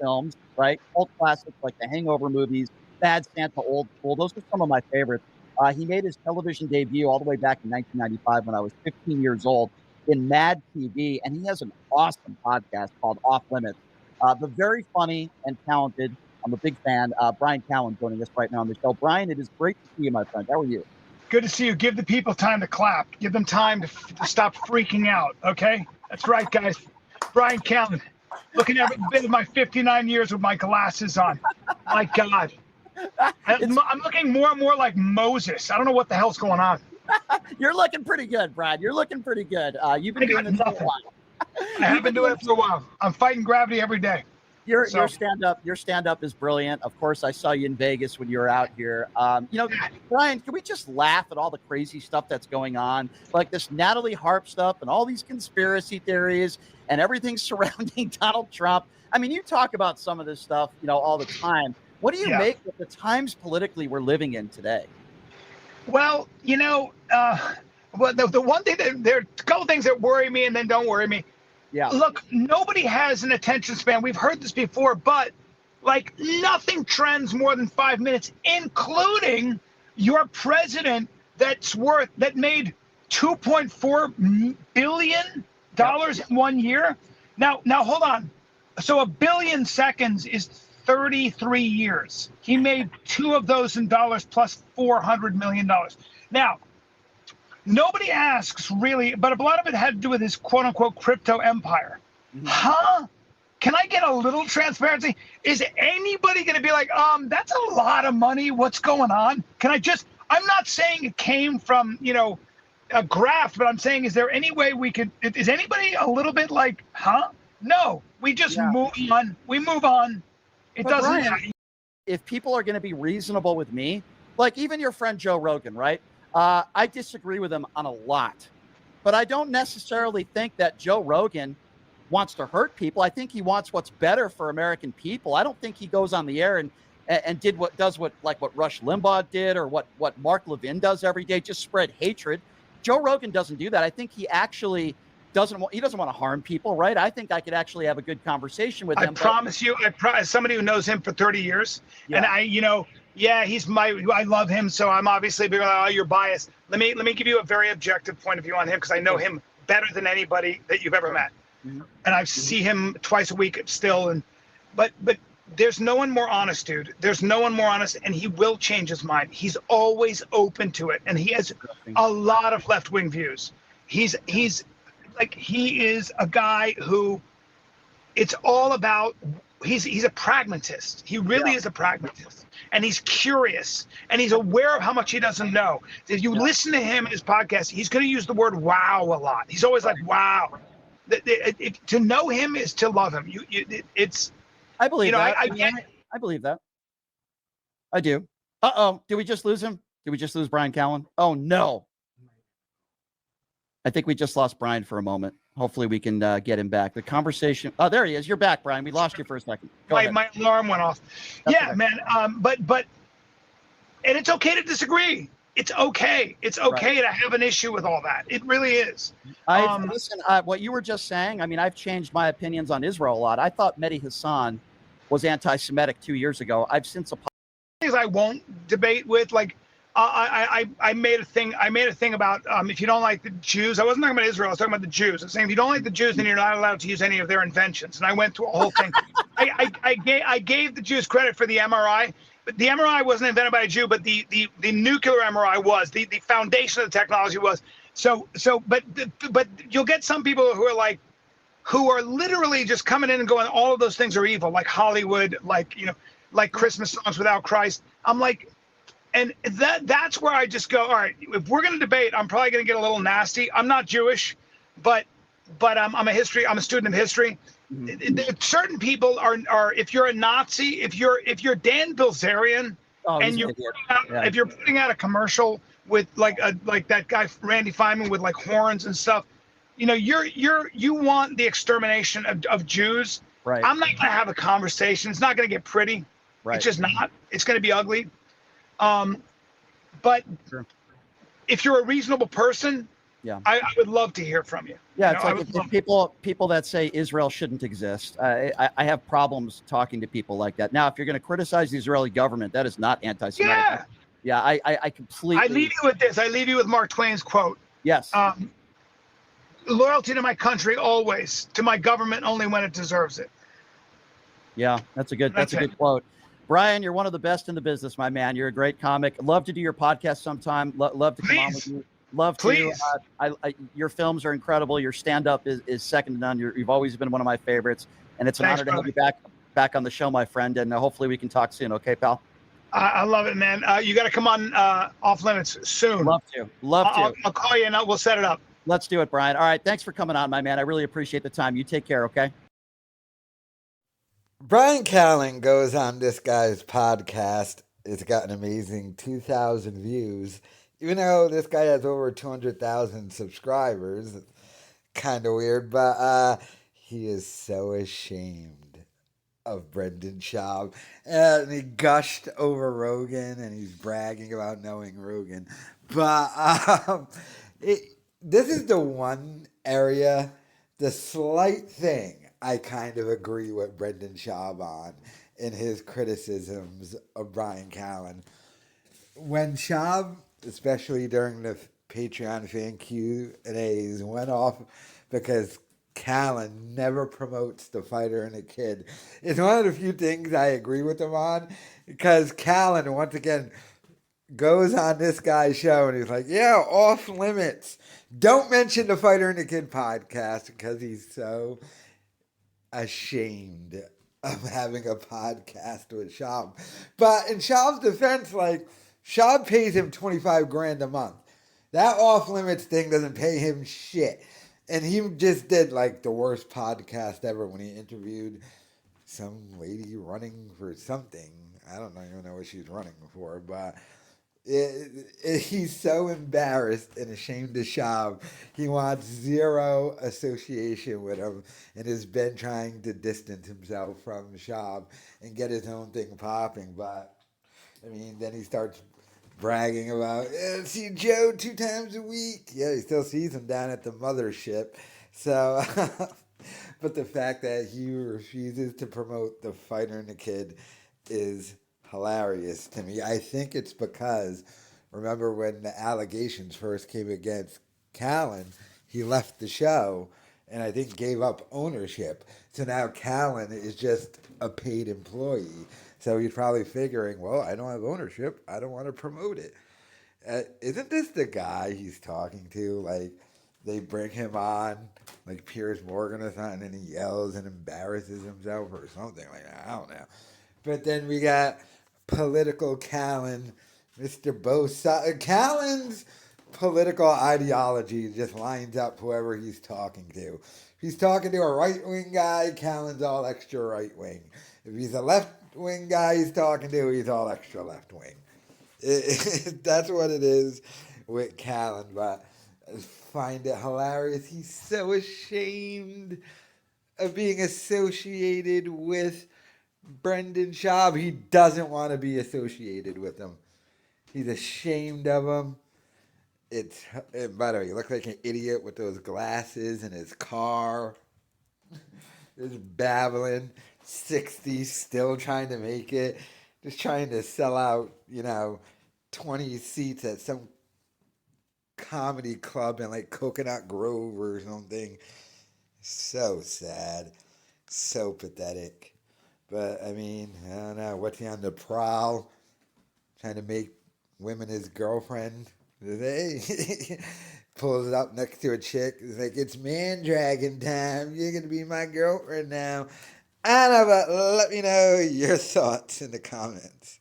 films, right? Cult classics like the Hangover movies, Bad Santa, Old School. Those are some of my favorites. He made his television debut all the way back in 1995 when I was 15 years old in Mad TV, and he has an awesome podcast called Off Limits. The very funny and talented, I'm a big fan, Bryan Callen joining us right now on the show. Bryan, it is great to see you, my friend. How are you? Good to see you. Give the people time to clap. Give them time to stop freaking out, okay? That's right, guys. Bryan Callen, looking every bit of my 59 years with my glasses on. My God. I'm looking more and more like Moses. I don't know what the hell's going on. You're looking pretty good, Brad. You're looking pretty good. You've been doing this for a while. I have been doing it for a while. I'm fighting gravity every day. Your stand-up is brilliant. Of course, I saw you in Vegas when you were out here. Bryan, can we just laugh at all the crazy stuff that's going on? Like this Natalie Harp stuff and all these conspiracy theories and everything surrounding Donald Trump. I mean, you talk about some of this stuff, all the time. What do you make of the times politically we're living in today? Well, the one thing there are a couple things that worry me and then don't worry me. Yeah. Look, nobody has an attention span. We've heard this before, but like nothing trends more than 5 minutes, including your president that made $2.4 billion in 1 year. Now hold on. So 1 billion seconds is 33 years. He made two of those in dollars plus $400 million. Now, nobody asks really, but a lot of it had to do with his quote unquote crypto empire. Mm-hmm. Huh? Can I get a little transparency? Is anybody going to be like, that's a lot of money. What's going on? I'm not saying it came from, a graft, but I'm saying, is there any way is anybody a little bit like, huh? No, we just move on. We move on. It doesn't. Bryan, if people are going to be reasonable with me, like even your friend Joe Rogan, right? I disagree with him on a lot, but I don't necessarily think that Joe Rogan wants to hurt people. I think he wants what's better for American people. I don't think he goes on the air and does what Rush Limbaugh did or what Mark Levin does every day, just spread hatred. Joe Rogan doesn't do that. I think he actually doesn't want to harm people, right? I think I could actually have a good conversation with him. I promise you, as somebody who knows him for 30 years, and I love him, so I'm obviously being like, oh, you're biased. Let me give you a very objective point of view on him, because I know him better than anybody that you've ever met. Mm-hmm. And I see him twice a week still, but there's no one more honest, dude. There's no one more honest, and he will change his mind. He's always open to it, and he has a lot of left-wing views. He is a guy who it's all about. He's a pragmatist. He really is a pragmatist, and he's curious, and he's aware of how much he doesn't know. If you listen to him in his podcast, he's going to use the word "wow" a lot. He's always like "wow." To know him is to love him. I believe that. I believe that. I do. Did we just lose him? Did we just lose Bryan Callen? Oh no. I think we just lost Bryan for a moment. Hopefully we can get him back. The conversation. Oh, there he is. You're back, Bryan. We lost you for a second. My alarm went off. That's okay. Man. But and it's okay to disagree. It's okay. It's okay to have an issue with all that. It really is. Listen, what you were just saying, I mean, I've changed my opinions on Israel a lot. I thought Mehdi Hassan was anti-Semitic 2 years ago. I've since things I won't debate with, like I made a thing about if you don't like the Jews. I wasn't talking about Israel. I was talking about the Jews. I was saying if you don't like the Jews, then you're not allowed to use any of their inventions. And I went through a whole thing. I gave the Jews credit for the MRI, but the MRI wasn't invented by a Jew, but the nuclear MRI was. The foundation of the technology was. But you'll get some people who are literally just coming in and going, all of those things are evil, like Hollywood, like Christmas songs without Christ. I'm like. And that's where I just go, all right, if we're going to debate, I'm probably going to get a little nasty. I'm not Jewish, but I'm a student of history. Mm-hmm. Certain people are if you're a Nazi, if you're Dan Bilzerian, and if you're putting out a commercial with like that guy Randy Feynman with like horns and stuff, you want the extermination of Jews. Right. I'm not going to have a conversation. It's not going to get pretty. Right. It's just not. It's going to be ugly. But if you're a reasonable person, Yeah. I would love to hear from you. Yeah, You know, it's I like would if love. people that say Israel shouldn't exist, I have problems talking to people like that. Now, if you're going to criticize the Israeli government, that is not anti-Semitic. Yeah. Yeah, I I leave completely you with this. I leave you with Mark Twain's quote. yes. Um, Loyalty to my country always, to my government only when it deserves it. Yeah, that's That's a it. good quote. Bryan, you're one of the best in the business, my man. You're a great comic. Love to do your podcast sometime. Love to come on with Please, you. Love to. please. Your films are incredible. Your stand up is second to none. You've always been one of my favorites, and it's an Thanks, honor to have brother. you back on the show, my friend. And hopefully we can talk soon. Okay, pal. I love it, man. You got to come on Off Limits soon. Love to. Love to. I'll call you and we'll set it up. Let's do it, Bryan. All right. Thanks for coming on, my man. I really appreciate the time. You take care. Okay. Bryan Callen goes on this guy's podcast. It's got an amazing 2,000 views. Even though this guy has over 200,000 subscribers, kind of weird, but he is so ashamed of Brendan Schaub. And he gushed over Rogan, and he's bragging about knowing Rogan. But this is the one area, the slight thing I kind of agree with Brendan Schaub on in his criticisms of Bryan Callen. When Schaub, especially during the Patreon fan Q&As, went off because Callen never promotes the fighter and the kid, it's one of the few things I agree with him on, because Callen, once again, goes on this guy's show and he's like, yeah, Off Limits. Don't mention the Fighter and the Kid podcast, because he's so ashamed of having a podcast with Schaub. But in Schaub's defense, like, Schaub pays him $25,000 a month. That Off Limits thing doesn't pay him shit. And he just did like the worst podcast ever when he interviewed some lady running for something. I don't even know what she's running for, but he's so embarrassed and ashamed of Schaub. He wants zero association with him and has been trying to distance himself from Schaub and get his own thing popping. But, I mean, then he starts bragging about, see Joe 2 times a week. Yeah, he still sees him down at the mothership. So, but the fact that he refuses to promote the fighter and the kid is hilarious to me. I think it's because, remember when the allegations first came against Callen, he left the show and I think gave up ownership. So now Callen is just a paid employee. So he's probably figuring, well, I don't have ownership. I don't want to promote it. Isn't this the guy he's talking to? Like, they bring him on, like Piers Morgan or something, and he yells and embarrasses himself or something like that. I don't know. But then we got political Callen, Mr. Callen's political ideology just lines up whoever he's talking to. If he's talking to a right-wing guy, Callen's all extra right-wing. If he's a left-wing guy he's talking to, he's all extra left-wing. That's what it is with Callen, but I find it hilarious. He's so ashamed of being associated with Brendan Schaub. He doesn't want to be associated with him. He's ashamed of him. By the way, he looks like an idiot with those glasses in his car. Just babbling. 60, still trying to make it. Just trying to sell out, 20 seats at some comedy club in like Coconut Grove or something. So sad. So pathetic. But, I mean, I don't know. What's he on the prowl? Trying to make women his girlfriend? Hey, pulls it up next to a chick. It's like, it's man dragon time. You're going to be my girlfriend now. I don't know, but let me know your thoughts in the comments.